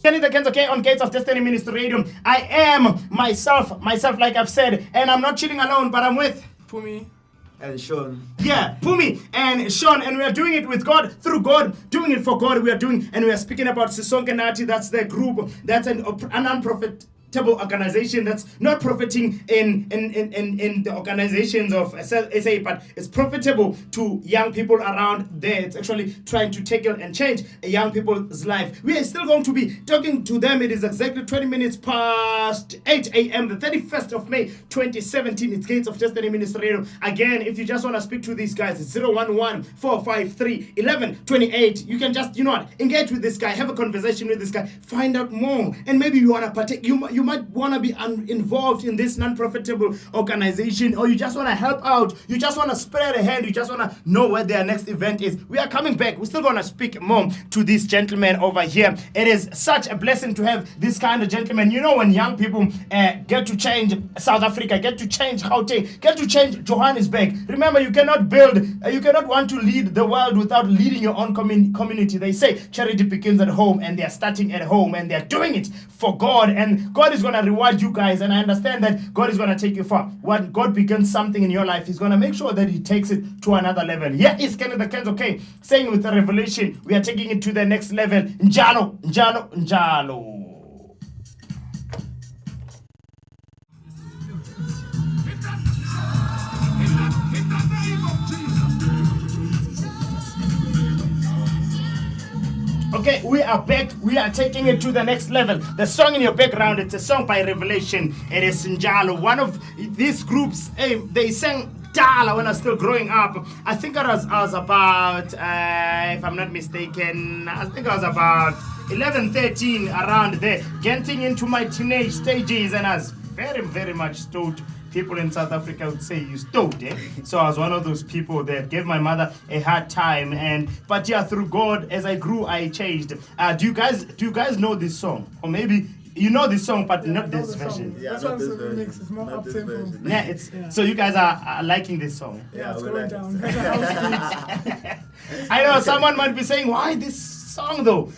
Kenny the Kenzo K on Gates of Destiny Ministry Radio. I am myself, like I've said, and I'm not chilling alone, but I'm with Pumi and Sean. Yeah, Pumi and Sean, and we are doing it with God, through God, doing it for God. We are doing, and we are speaking about Sisonke Nathi. That's the group. That's an non-profit organization that's not profiting in the organizations of SA, but it's profitable to young people around there. It's actually trying to tackle and change a young people's life. We are still going to be talking to them. It is exactly 20 minutes past 8 a.m. the 31st of May 2017. It's Gates of Destiny Ministry Radio. Again, if you just want to speak to these guys, it's 011-453-1128. You can just, engage with this guy, have a conversation with this guy, find out more, and maybe you want to partake. You might want to be involved in this non-profitable organization, or you just want to help out, you just want to spread a hand, you just want to know where their next event is. We are coming back. We're still going to speak more to this gentleman over here. It is such a blessing to have this kind of gentleman. When young people get to change South Africa, get to change Gauteng, get to change Johannesburg. Remember, you cannot want to lead the world without leading your own community. They say charity begins at home, and they are starting at home, and they are doing it for God, and God is going to reward you guys. And I understand that God is going to take you far. When God begins something in your life, He's going to make sure that He takes it to another level. Here is Kenny the Kenzo K saying with the revelation, we are taking it to the next level. Njalo, njalo, njalo. Okay, we are back. We are taking it to the next level. The song in your background, it's a song by Revelation. It is Njalo. One of these groups, they sang Dala when I was still growing up. I think I was about, if I'm not mistaken, I think I was about 11, 13, around there. Getting into my teenage stages, and I was very, very much stoned. People in South Africa would say you stoned, eh? So I was one of those people that gave my mother a hard time, but through God, as I grew, I changed. Do you guys know this song? Or maybe you know this song, but not this version. Yeah, not this version. It's more up tempo. Yeah, so you guys are liking this song. Yeah, it's going down. I know someone might be saying, why this song though?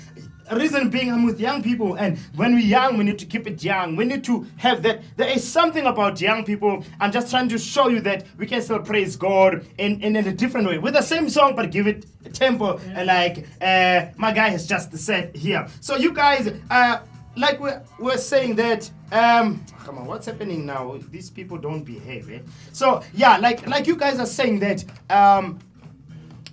Reason being, I'm with young people, and when we're young, we need to keep it young. We need to have that. There is something about young people. I'm just trying to show you that we can still praise God in a different way with the same song, but give it a tempo, like my guy has just said here. So you guys, like we're saying that. Come on, what's happening now? These people don't behave. Eh? So yeah, like you guys are saying that.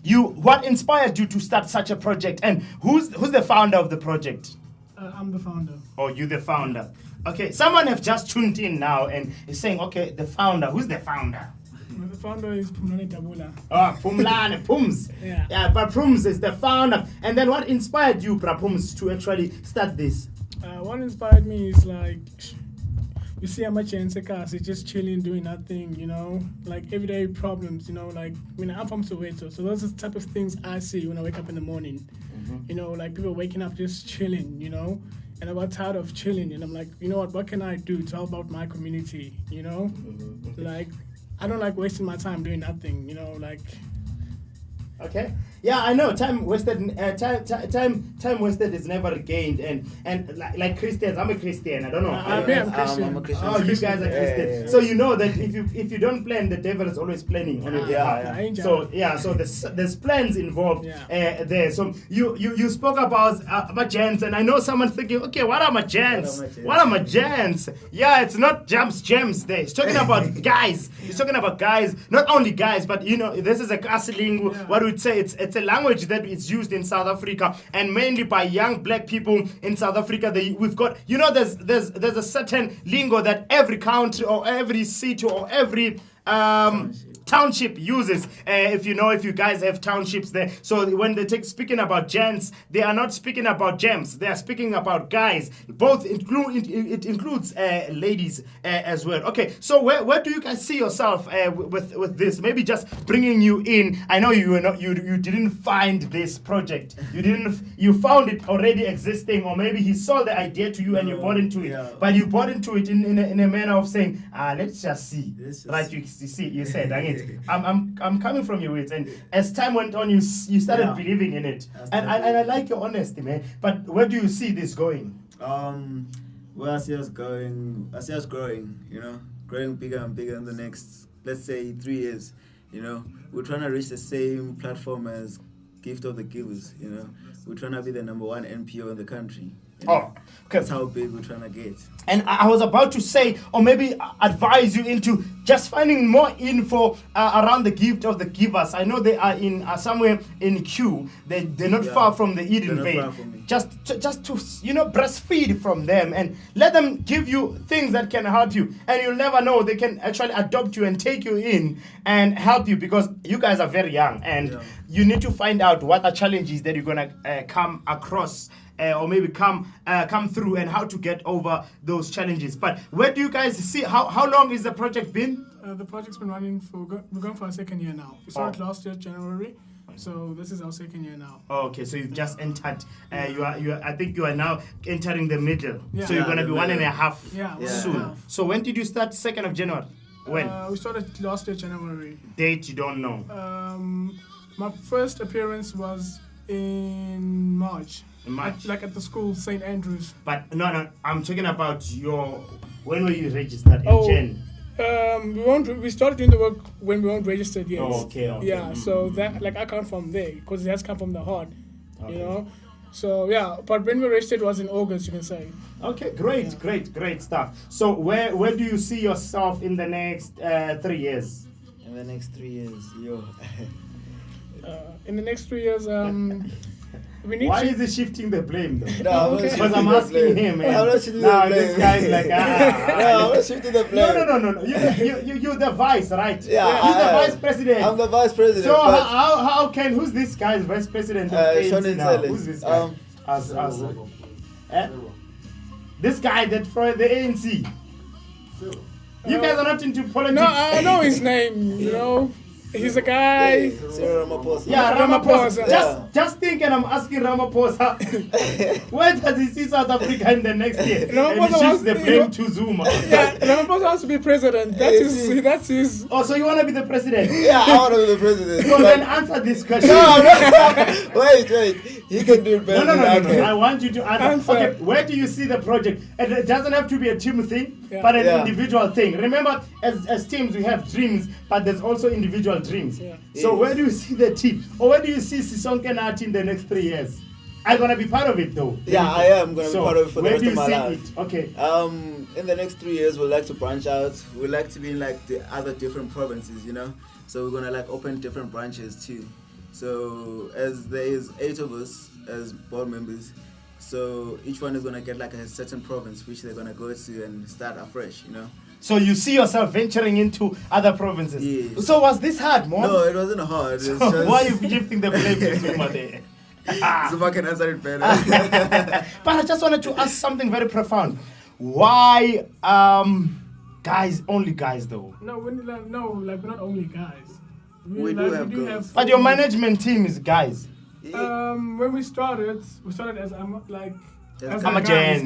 What inspired you to start such a project, and who's the founder of the project? I'm the founder. Oh, you the founder. Okay, someone have just tuned in now and is saying, okay, the founder. Who's the founder? The founder is Pumlane Tabula. Oh, Pumlane, Pums. Yeah, but Pums is the founder. And then what inspired you, Pums, to actually start this? What inspired me is like, you see how much in Sekas is just chilling, doing nothing, like everyday problems, like I'm from Soweto, so those are the type of things I see when I wake up in the morning. Like people waking up just chilling, and I got tired of chilling, and I'm like, what can I do to help out my community, Like, I don't like wasting my time doing nothing, like. Okay. Yeah, I know. Time wasted. Time wasted is never gained. And like Christians, I'm a Christian. I don't know. I'm a Christian. I'm a Christian. Oh, you guys are Christian. Yeah. So you know that if you don't plan, the devil is always planning on your behalf. So there's plans involved there. So you spoke about magents, and I know someone thinking, okay, what are magents? What are magents? Yeah, it's not gems there. It's talking about guys. It's talking about guys, not only guys, but this is a castling. What we would say it's a language that is used in South Africa, and mainly by young black people in South Africa. We've got there's a certain lingo that every country or every city or every township uses. If you guys have townships there, so when they speaking about gents, they are not speaking about gems. They are speaking about guys. Both it includes ladies as well. Okay, so where do you guys see yourself with this? Maybe just bringing you in. I know you didn't find this project. You found it already existing, or maybe he sold the idea to you and you bought into it. But you bought into it in a manner of saying, let's just see. Right? You see, you said, I'm coming from your words, and as time went on, you started believing in it, and I like your honesty, man. But where do you see this going? Well, I see us growing, growing bigger and bigger in the next, let's say, 3 years. We're trying to reach the same platform as Gift of the Givers. We're trying to be the #1 NPO in the country. Oh, okay. That's how big we're trying to get. And I was about to say, or maybe advise you into just finding more info around the Gift of the Givers. I know they are in somewhere in Q. They're not far from the Eden Vein. Just to breastfeed from them and let them give you things that can help you. And you'll never know, they can actually adopt you and take you in and help you, because you guys are very young and you need to find out what are challenges that you're gonna come across. Or maybe come through, and how to get over those challenges. But where do you guys see, how long is the project been? The project's been running we're going for our 2nd year now. We started last year, January. So this is our 2nd year now. Okay, so you've just entered. I think you are now entering the middle. Yeah. So you're gonna be 1.5 soon. Yeah. So when did you start? 2nd of January. When? We started last year, January. Date you don't know. My first appearance was in March. At the school, St. Andrews. But no, I'm talking about when were you registered? In Jan? We started doing the work when we weren't registered yet. Oh, okay. Yeah, so that I come from there, because it has come from the heart, So yeah, but when we registered was in August, you can say. Okay, great stuff. So where do you see yourself in the next 3 years? In the next 3 years, in the next 3 years, Why is he shifting the blame though? No, because I'm asking him. I'm not shifting the blame. This guy's like, No, I'm not shifting the blame. No. You're the vice, right? Yeah, He's the vice president. I'm the vice president. So how can, who's this guy's vice president of ANC now? Who's this guy? This guy that for the ANC. You guys are not into politics. No, I know his name, He's a guy. Cyril Ramaphosa. Yeah, Ramaphosa. Just think, and I'm asking Ramaphosa, where does he see South Africa in the next year? And he shifts the blame to Zuma. Yeah, Ramaphosa wants to be president. That's his. Oh, so you want to be the president? Yeah, I want to be the president. So then answer this question. No. Wait. He can do it better. No. I want you to answer. Okay, where do you see the project? And it doesn't have to be a team thing, but an individual thing. Remember, as teams, we have dreams, but there's also individual dreams. Yeah. So where do you see the team? Or where do you see Sisonke and Nathi in the next 3 years? I'm going to be part of it though. Yeah, I am going to be part of it for the rest of my life. Where do you see it? Okay. In the next 3 years, we'd like to branch out. We'd like to be in the other different provinces, So we're going to open different branches too. So as there is 8 of us as board members, so each one is going to get a certain province which they're going to go to and start afresh, So you see yourself venturing into other provinces. Yes. So was this hard, Mom? No, it wasn't hard. So why are you shifting the blame to Zuma there? Zuma can answer it better. But I just wanted to ask something very profound. Why guys, only guys though? No, we're not only guys. We do have girls. But your management team is guys. When we started as I'm a gents.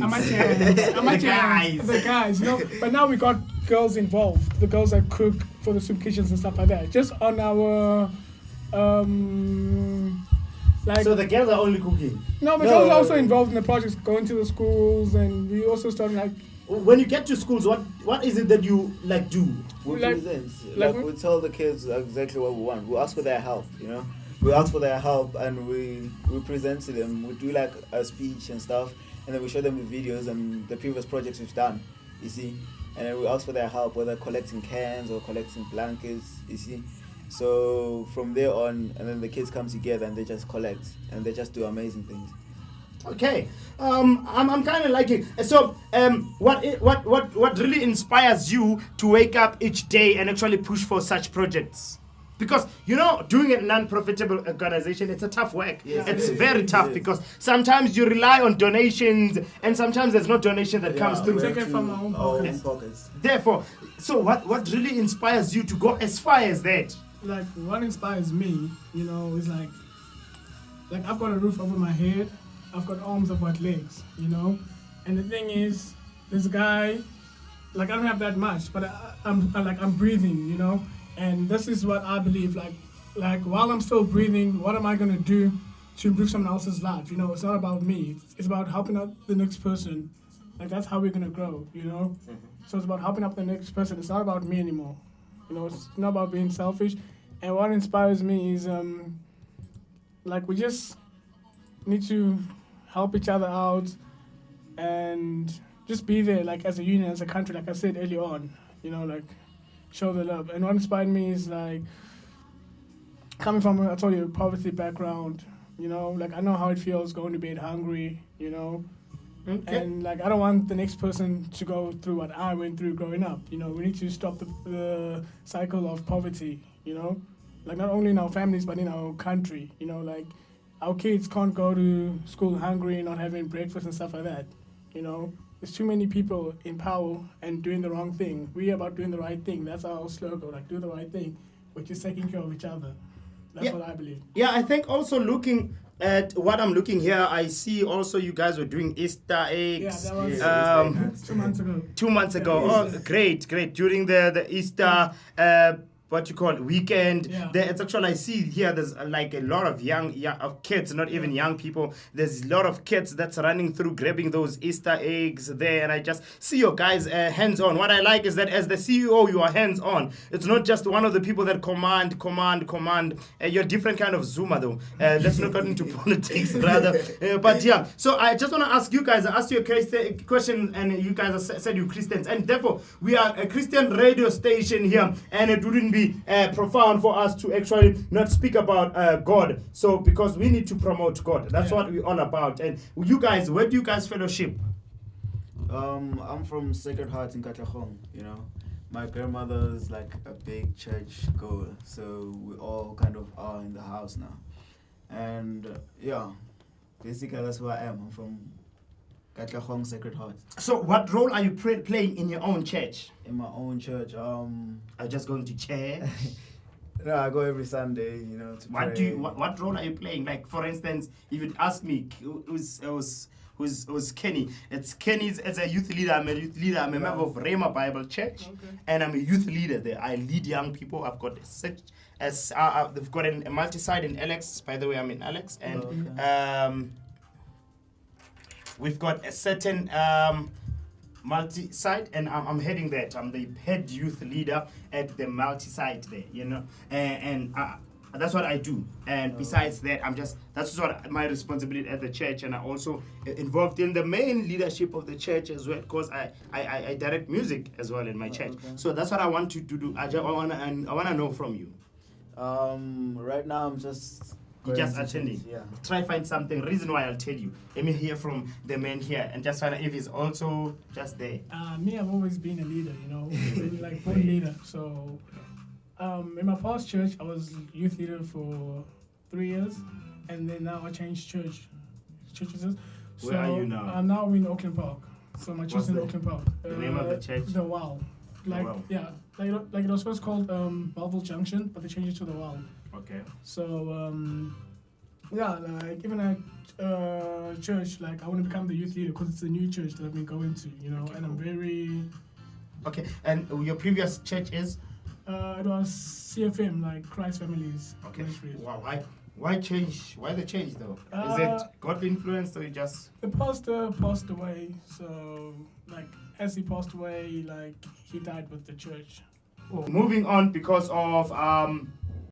The guys, But now we got girls involved. The girls that cook for the soup kitchens and stuff like that. Just on our, So the girls are only cooking? No, the girls are also involved in the projects, going to the schools, and we also started When you get to schools, what is it that you do? We present. We tell the kids exactly what we want. We ask for their help, We ask for their help and we present to them. We do a speech and stuff, and then we show them the videos and the previous projects we've done, you see. And then we ask for their help, whether collecting cans or collecting blankets, you see. So from there on, and then the kids come together and they just collect and they just do amazing things. Okay, I'm kind of liking. So, what really inspires you to wake up each day and actually push for such projects? Because doing a non-profitable organization, it's a tough work. Yes, it's very tough because sometimes you rely on donations, and sometimes there's no donation that comes through. We take it from our own pockets. Therefore, so what really inspires you to go as far as that? What inspires me, is I've got a roof over my head. I've got arms, I've got legs, And the thing is, this guy, I don't have that much, but I'm breathing, And this is what I believe, while I'm still breathing, what am I gonna do to improve someone else's life. You know, it's not about me. It's about helping out the next person. Like, that's how we're gonna grow. You know. Mm-hmm. So it's about helping out the next person. It's not about me anymore. You know, it's not about being selfish. And what inspires me is like, we just need to help each other out and just be there, like, as a union, as a country, like I said earlier on, you know, like, show the love. And what inspired me is, like, coming from, I told you, a poverty background, you know, like, I know how it feels going to bed hungry, you know, and, like, I don't want the next person to go through what I went through growing up, you know. We need to stop the cycle of poverty, you know, like, not only in our families, but in our country, you know, like, our kids can't go to school hungry, not having breakfast and stuff like that, you know. There's too many people in power and doing the wrong thing. We're about doing the right thing. That's our slogan, like, do the right thing, which is taking care of each other. That's what I believe. Yeah, I think also looking at what I'm looking here, I see also you guys were doing Easter eggs. Yeah, that was 2 months ago. 2 months ago. Oh, great. During the Easter what you call it, weekend. Yeah. It's actually, I see here there's like a lot of young kids, not even young people. There's a lot of kids that's running through grabbing those Easter eggs there, and I just see your guys hands on. What I like is that as the CEO, you are hands on. It's not just one of the people that command. You're a different kind of Zoomer though. Let's not get into politics rather. But yeah, so I just want to ask you guys. I asked you a question, and you guys said you're Christians, and therefore we are a Christian radio station here, and it wouldn't be profound for us to actually not speak about God. So because we need to promote God, that's what we're all about. And you guys, where do you guys fellowship? I'm from Sacred Heart in Katlehong. You know, my grandmother's like a big church goer, so we all kind of are in the house now. And yeah, basically that's who I am. I'm from Katlehong Sacred Heart. So what role are you playing in your own church? In my own church, are you just going to church? No, I go every Sunday, you know, to pray. What role are you playing? Like, for instance, if you'd ask me, who's Kenny? It's Kenny's as a youth leader. I'm a youth leader. I'm a member of Rhema Bible Church, and I'm a youth leader there. I lead young people. I've got they've got a multi-site in Alex. By the way, I'm in Alex, and we've got a certain multi-site, and I'm heading that. I'm the head youth leader at the multi-site there, you know, and that's what I do. And besides that, that's what my responsibility at the church, and I'm also involved in the main leadership of the church as well, because I direct music as well in my church. So that's what I want to do. I want to know from you. Right now I'm just attending. Yeah. Try find something. Reason why I'll tell you. Let me hear from the man here and just find out if he's also just there. Me, I've always been a leader, you know, like born leader. So, in my past church, I was youth leader for 3 years, and then now I changed churches. So where are you now? I'm now in Auckland Park. So my church is in Auckland Park. The name of the church? The Wow. Like it was first called Belleville Junction, but they changed it to the Wow. Okay. So like even at church, like I want to become the youth leader because it's a new church that I've been going to, you know, and I'm very. Okay, and your previous church is? It was CFM, like Christ Families. Okay. Wow. Why change? Why the change though? Is it God influenced or you just? The pastor passed away, so like as he passed away, like he died with the church. Moving on because of